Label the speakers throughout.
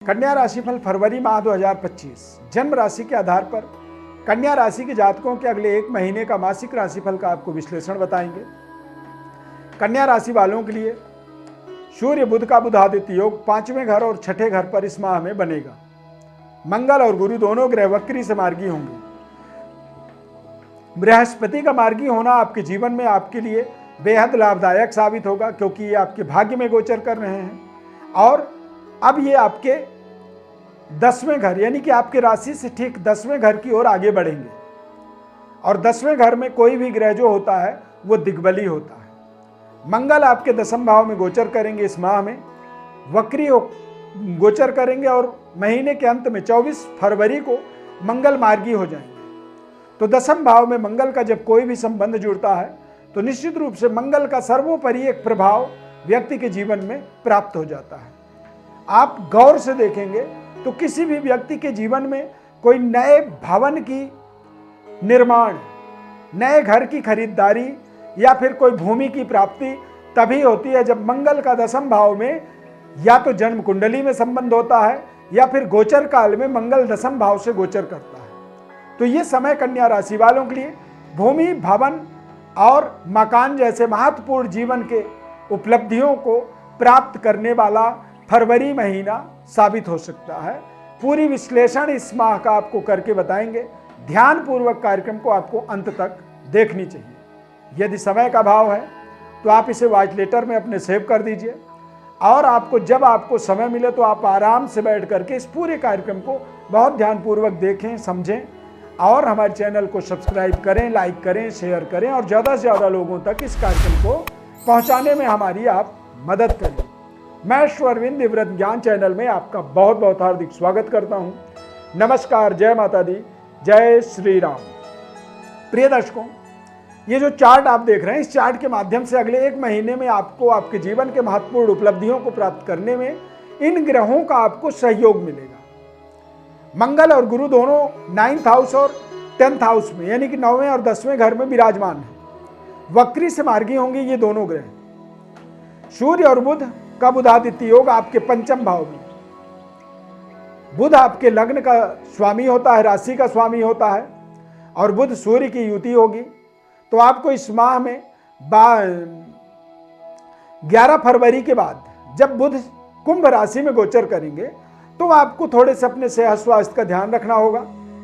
Speaker 1: कन्या राशिफल फरवरी माह 2025 जन्म राशि के आधार पर कन्या राशि के जातकों के अगले एक महीने का मासिक राशिफल का आपको विश्लेषण बताएंगे। कन्या राशि वालों के लिए सूर्य बुध का बुधादित्य योग पांचवें घर और छठे घर पर इस माह में बनेगा। मंगल और गुरु दोनों ग्रह वक्री से मार्गी होंगे। बृहस्पति का मार्गी होना आपके जीवन में आपके लिए बेहद लाभदायक साबित होगा, क्योंकि ये आपके भाग्य में गोचर कर रहे हैं और अब ये आपके 10वें घर यानी कि आपके राशि से ठीक 10वें घर की ओर आगे बढ़ेंगे। और 10वें घर में कोई भी ग्रह जो होता है वो दिग्बली होता है। मंगल आपके 10वें भाव में गोचर करेंगे। इस माह में वक्री गोचर करेंगे और महीने के अंत में 24 फरवरी को मंगल मार्गी हो जाएंगे। तो 10वें भाव में मंगल का जब कोई भी संबंध जुड़ता है तो निश्चित रूप से मंगल का सर्वोपरि एक प्रभाव व्यक्ति के जीवन में प्राप्त हो जाता है। आप गौर से देखेंगे तो किसी भी व्यक्ति के जीवन में कोई नए भवन की निर्माण, नए घर की खरीदारी या फिर कोई भूमि की प्राप्ति तभी होती है जब मंगल का 10वें भाव में या तो जन्म कुंडली में संबंध होता है या फिर गोचर काल में मंगल 10वें भाव से गोचर करता है। तो ये समय कन्या राशि वालों के लिए भूमि, भवन और मकान जैसे महत्वपूर्ण जीवन के उपलब्धियों को प्राप्त करने वाला फरवरी महीना साबित हो सकता है। पूरी विश्लेषण इस माह का आपको करके बताएंगे। ध्यान पूर्वक कार्यक्रम को आपको अंत तक देखनी चाहिए। यदि समय का भाव है तो आप इसे वॉइस लेटर में अपने सेव कर दीजिए और जब आपको समय मिले तो आप आराम से बैठ करके इस पूरे कार्यक्रम को बहुत ध्यानपूर्वक देखें, समझें और हमारे चैनल को सब्सक्राइब करें, लाइक करें, शेयर करें और ज़्यादा से ज़्यादा लोगों तक इस कार्यक्रम को पहुँचाने में हमारी आप मदद करें। मैं अरविंद दिव्यव्रत ज्ञान चैनल में आपका बहुत बहुत हार्दिक स्वागत करता हूं। नमस्कार, जय माता दी, जय श्री राम। प्रिय दर्शकों, ये जो चार्ट आप देख रहे हैं, इस चार्ट के माध्यम से अगले एक महीने में आपको आपके जीवन के महत्वपूर्ण उपलब्धियों को प्राप्त करने में इन ग्रहों का आपको सहयोग मिलेगा। मंगल और गुरु दोनों 9th हाउस और 10th हाउस में यानी कि 9वें और 10वें घर में विराजमान है। वक्री से मार्गी होंगे ये दोनों ग्रह। सूर्य और बुध का बुधादित्य योग आपके 5वें भाव में। बुध आपके लग्न का स्वामी होता है, राशि का स्वामी होता है और बुध सूर्य की युति होगी। तो आपको इस माह में 11 फरवरी के बाद जब बुध कुंभ राशि में गोचर करेंगे तो आपको थोड़े से अपने सेहत स्वास्थ्य का ध्यान रखना होगा।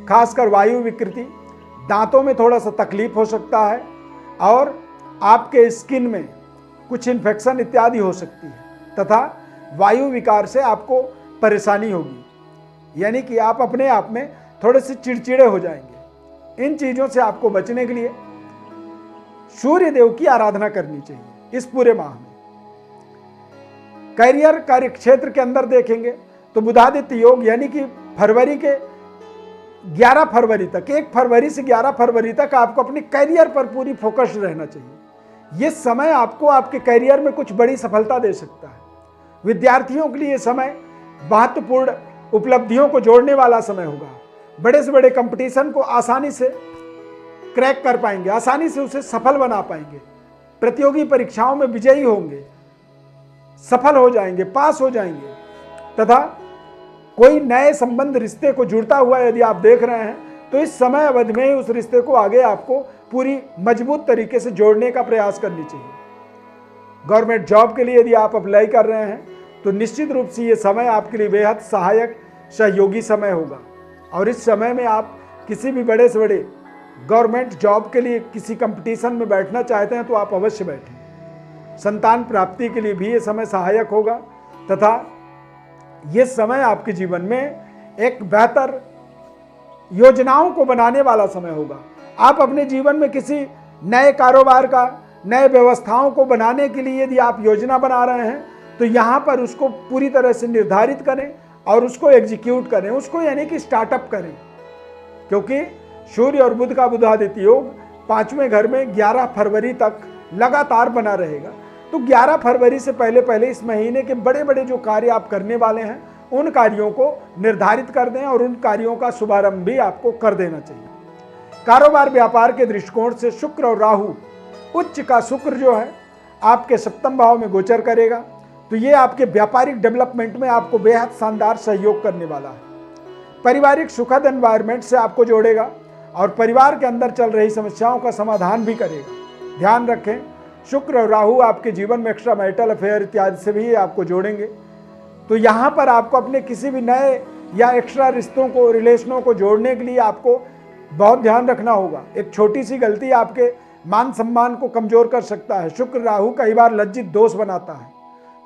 Speaker 1: खासकर वायु विकृति, दांतों में थोड़ा सा तकलीफ हो सकता है और आपके स्किन में कुछ इन्फेक्शन इत्यादि हो सकती है तथा वायु विकार से आपको परेशानी होगी, यानी कि आप अपने आप में थोड़े से चिड़चिड़े हो जाएंगे। इन चीज़ों से आपको बचने के लिए सूर्य देव की आराधना करनी चाहिए इस पूरे माह में। करियर कार्य क्षेत्र के अंदर देखेंगे तो बुधादित्य योग यानी कि फरवरी के 11 फरवरी तक, 1 फरवरी से 11 फरवरी तक आपको अपने करियर पर पूरी फोकस रहना चाहिए। ये समय आपको आपके करियर में कुछ बड़ी सफलता दे सकता है। विद्यार्थियों के लिए ये समय महत्वपूर्ण उपलब्धियों को जोड़ने वाला समय होगा। बड़े से बड़े कंपटीशन को आसानी से क्रैक कर पाएंगे, आसानी से उसे सफल बना पाएंगे। प्रतियोगी परीक्षाओं में विजयी होंगे, सफल हो जाएंगे, पास हो जाएंगे तथा कोई नए संबंध रिश्ते को जुड़ता हुआ यदि आप देख रहे हैं तो इस समय अवधि में ही उस रिश्ते को आगे आपको पूरी मजबूत तरीके से जोड़ने का प्रयास करनी चाहिए। गवर्नमेंट जॉब के लिए यदि आप अप्लाई कर रहे हैं तो निश्चित रूप से ये समय आपके लिए बेहद सहायक, सहयोगी समय होगा और इस समय में आप किसी भी बड़े से बड़े गवर्नमेंट जॉब के लिए किसी कंपटीशन में बैठना चाहते हैं तो आप अवश्य बैठें। संतान प्राप्ति के लिए भी ये समय सहायक होगा तथा ये समय आपके जीवन में एक बेहतर योजनाओं को बनाने वाला समय होगा। आप अपने जीवन में किसी नए कारोबार का, नए व्यवस्थाओं को बनाने के लिए यदि आप योजना बना रहे हैं तो यहाँ पर उसको पूरी तरह से निर्धारित करें और उसको एग्जीक्यूट करें, उसको यानी कि स्टार्टअप करें, क्योंकि सूर्य और बुध का बुधादित्य योग 5वें घर में 11 फरवरी तक लगातार बना रहेगा। तो 11 फरवरी से पहले पहले इस महीने के बड़े बड़े जो कार्य आप करने वाले हैं उन कार्यों को निर्धारित कर दें और उन कार्यों का शुभारंभ भी आपको कर देना चाहिए। कारोबार व्यापार के दृष्टिकोण से शुक्र और राहु, उच्च का शुक्र जो है आपके 7वें भाव में गोचर करेगा। तो ये आपके व्यापारिक डेवलपमेंट में आपको बेहद शानदार सहयोग करने वाला है। पारिवारिक सुखद एनवायरनमेंट से आपको जोड़ेगा और परिवार के अंदर चल रही समस्याओं का समाधान भी करेगा। ध्यान रखें, शुक्र और राहु आपके जीवन में एक्स्ट्रा मैरिटल अफेयर इत्यादि से भी आपको जोड़ेंगे। तो यहाँ पर आपको अपने किसी भी नए या एक्स्ट्रा रिश्तों को, रिलेशनों को जोड़ने के लिए आपको बहुत ध्यान रखना होगा। एक छोटी सी गलती आपके मान सम्मान को कमजोर कर सकता है। शुक्र राहु कई बार लज्जित दोष बनाता है,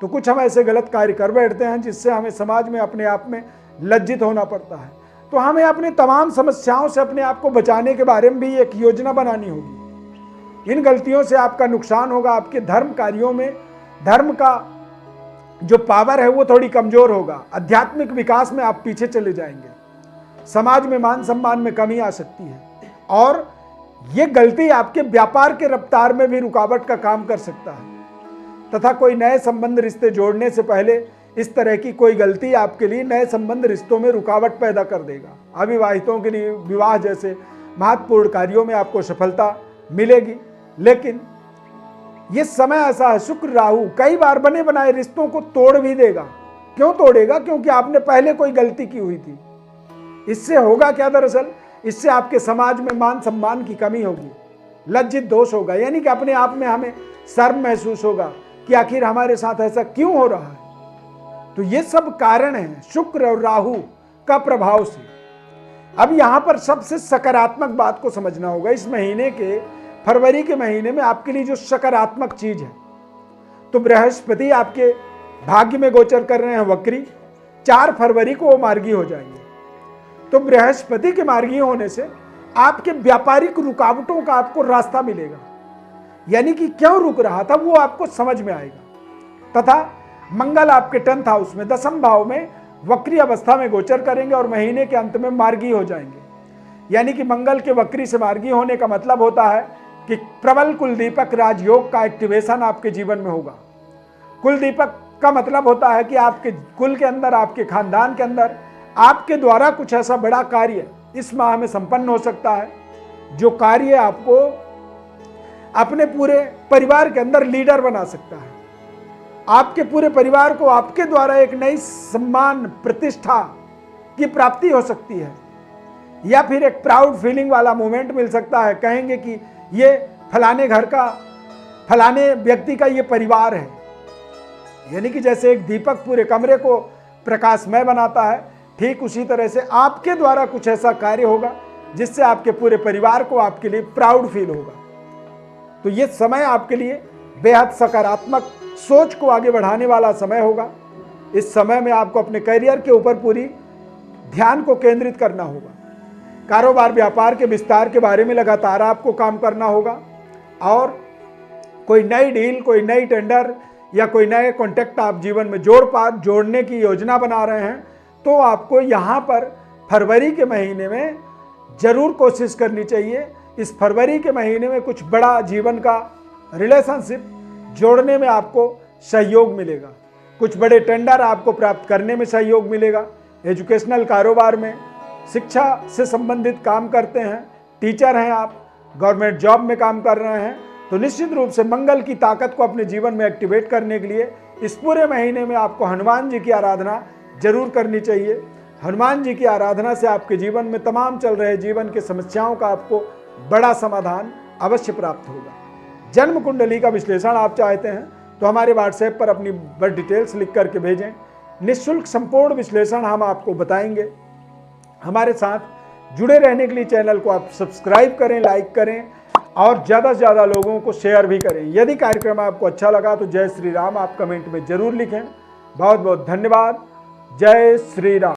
Speaker 1: तो कुछ हम ऐसे गलत कार्य कर बैठते हैं जिससे हमें समाज में अपने आप में लज्जित होना पड़ता है। तो हमें अपनी तमाम समस्याओं से अपने आप को बचाने के बारे में भी एक योजना बनानी होगी। इन गलतियों से आपका नुकसान होगा, आपके धर्म कार्यों में धर्म का जो पावर है वो थोड़ी कमजोर होगा, आध्यात्मिक विकास में आप पीछे चले जाएंगे, समाज में मान सम्मान में कमी आ सकती है और ये गलती आपके व्यापार के रफ्तार में भी रुकावट का काम कर सकता है। तथा कोई नए संबंध रिश्ते जोड़ने से पहले इस तरह की कोई गलती आपके लिए नए संबंध रिश्तों में रुकावट पैदा कर देगा। अविवाहितों के लिए विवाह जैसे महत्वपूर्ण कार्यों में आपको सफलता मिलेगी, लेकिन ये समय ऐसा है, शुक्र राहु कई बार बने बनाए रिश्तों को तोड़ भी देगा। क्यों तोड़ेगा? क्योंकि आपने पहले कोई गलती की हुई थी। इससे होगा क्या? दरअसल इससे आपके समाज में मान सम्मान की कमी होगी, लज्जित दोष होगा, यानी कि अपने आप में हमें शर्म महसूस होगा कि आखिर हमारे साथ ऐसा क्यों हो रहा है। तो ये सब कारण हैं शुक्र और राहु का प्रभाव से। अब यहां पर सबसे सकारात्मक बात को समझना होगा। इस महीने के फरवरी के महीने में आपके लिए जो सकारात्मक चीज है, तो बृहस्पति आपके भाग्य में गोचर कर रहे हैं वक्री। 4 फरवरी को वो मार्गी हो जाएंगे। तो बृहस्पति के मार्गी होने से आपके व्यापारिक रुकावटों का आपको रास्ता मिलेगा, यानी कि क्यों रुक रहा था वो आपको समझ में आएगा। तथा मंगल आपके 10th हाउस में 10th भाव में वक्री अवस्था में गोचर करेंगे और महीने के अंत में मार्गी हो जाएंगे। यानी कि मंगल के वक्री से मार्गी होने का मतलब होता है कि प्रबल कुलदीपक राजयोग का एक्टिवेशन आपके जीवन में होगा। कुलदीपक का मतलब होता है कि आपके कुल के अंदर, आपके खानदान के अंदर आपके द्वारा कुछ ऐसा बड़ा कार्य इस माह में संपन्न हो सकता है, जो कार्य आपको अपने पूरे परिवार के अंदर लीडर बना सकता है। आपके पूरे परिवार को आपके द्वारा एक नई सम्मान प्रतिष्ठा की प्राप्ति हो सकती है, या फिर एक प्राउड फीलिंग वाला मोमेंट मिल सकता है। कहेंगे कि ये फलाने घर का, फलाने व्यक्ति का ये परिवार है। यानी कि जैसे एक दीपक पूरे कमरे को प्रकाशमय बनाता है, ठीक उसी तरह से आपके द्वारा कुछ ऐसा कार्य होगा जिससे आपके पूरे परिवार को आपके लिए प्राउड फील होगा। तो ये समय आपके लिए बेहद सकारात्मक सोच को आगे बढ़ाने वाला समय होगा। इस समय में आपको अपने करियर के ऊपर पूरी ध्यान को केंद्रित करना होगा। कारोबार व्यापार के विस्तार के बारे में लगातार आपको काम करना होगा और कोई नई डील, कोई नई टेंडर या कोई नए कॉन्टैक्ट आप जीवन में जोड़ने की योजना बना रहे हैं, तो आपको यहाँ पर फरवरी के महीने में जरूर कोशिश करनी चाहिए। इस फरवरी के महीने में कुछ बड़ा जीवन का रिलेशनशिप जोड़ने में आपको सहयोग मिलेगा, कुछ बड़े टेंडर आपको प्राप्त करने में सहयोग मिलेगा। एजुकेशनल कारोबार में, शिक्षा से संबंधित काम करते हैं, टीचर हैं आप, गवर्नमेंट जॉब में काम कर रहे हैं, तो निश्चित रूप से मंगल की ताकत को अपने जीवन में एक्टिवेट करने के लिए इस पूरे महीने में आपको हनुमान जी की आराधना जरूर करनी चाहिए। हनुमान जी की आराधना से आपके जीवन में तमाम चल रहे जीवन के समस्याओं का आपको बड़ा समाधान अवश्य प्राप्त होगा। जन्म कुंडली का विश्लेषण आप चाहते हैं तो हमारे व्हाट्सएप पर अपनी बर्थ डिटेल्स लिख करके भेजें। निःशुल्क संपूर्ण विश्लेषण हम आपको बताएंगे। हमारे साथ जुड़े रहने के लिए चैनल को आप सब्सक्राइब करें, लाइक करें और ज़्यादा से ज़्यादा लोगों को शेयर भी करें। यदि कार्यक्रम आपको अच्छा लगा तो जय श्री राम आप कमेंट में जरूर लिखें। बहुत बहुत धन्यवाद। जय श्री राम।